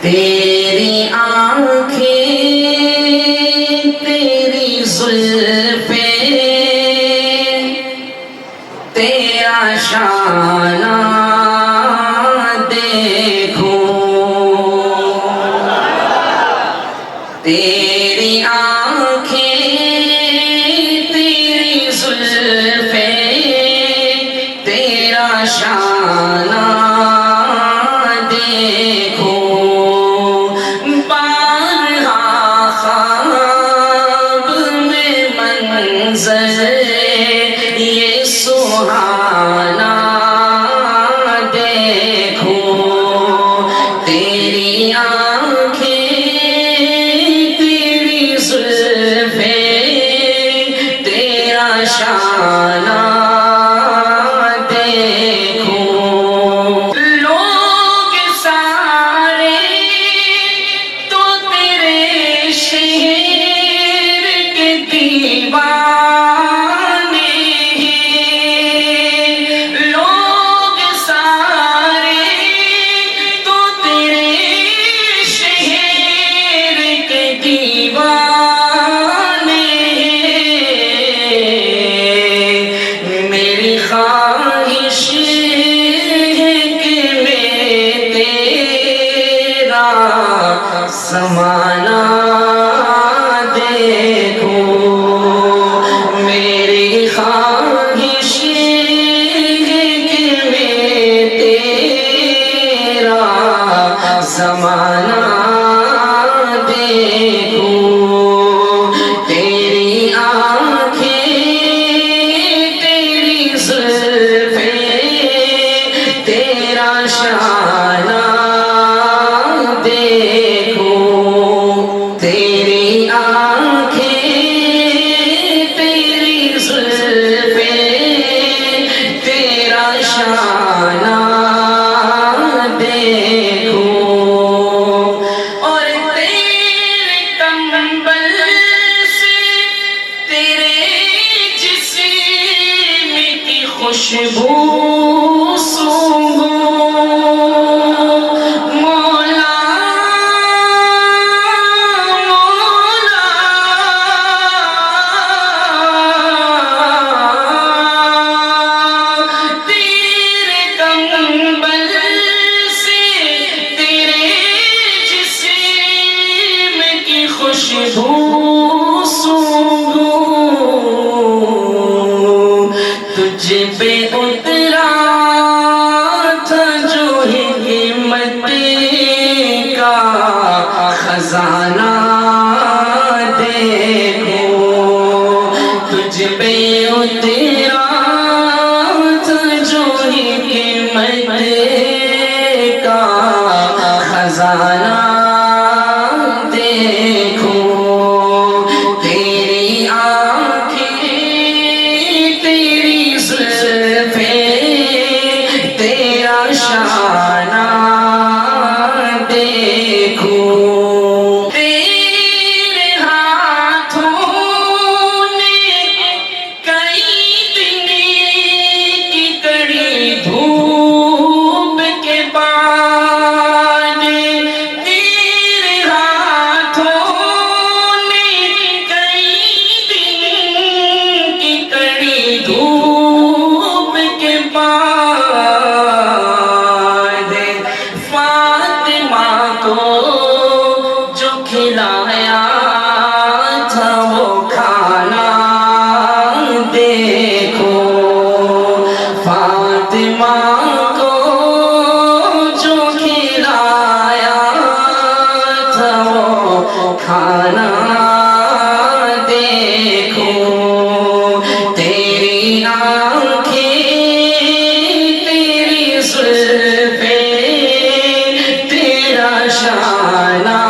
تیری آنکھیں تیری زلفیں تیرا شانہ دیکھوں تیری آنکھیں تیری زلفیں تیرا شانہ یہ سہانا دیکھو تیری آنکھیں تیری زلفیں تیرا شانہ دیکھو لوگ سارے تو تیرے شہر کے دیوانے زمانہ دیکھو میری خواہش ہے کہ میں تیرا زمانہ دیکھوں تیری آنکھیں تیری زلفیں تیرا شانہ تیری آنکھیں تیری زلفیں تیرا شانہ دیکھو اور تیرے کمبل سے تیرے جسم کی خوشبو سونگھوں خوشبو سونگھوں تجھ پہ اترا تھا جو حکمت کا خزانہ دیکھو تجھ پہ اترا تھا جو حکمت کا خزانہ شانہ دیکھو تیرے ہاتھوں نے کئی دن کی کڑی دھوپ کے بعد تیرے ہاتھوں نے کئی دن کی کڑی دھوپ کے بعد جو کھلایا تھا وہ کھانا دیکھو فاطمہ کو جو کھلایا تھا وہ کھانا دیکھو تیری آنکھیں تیری زلفیں تیرا شانہ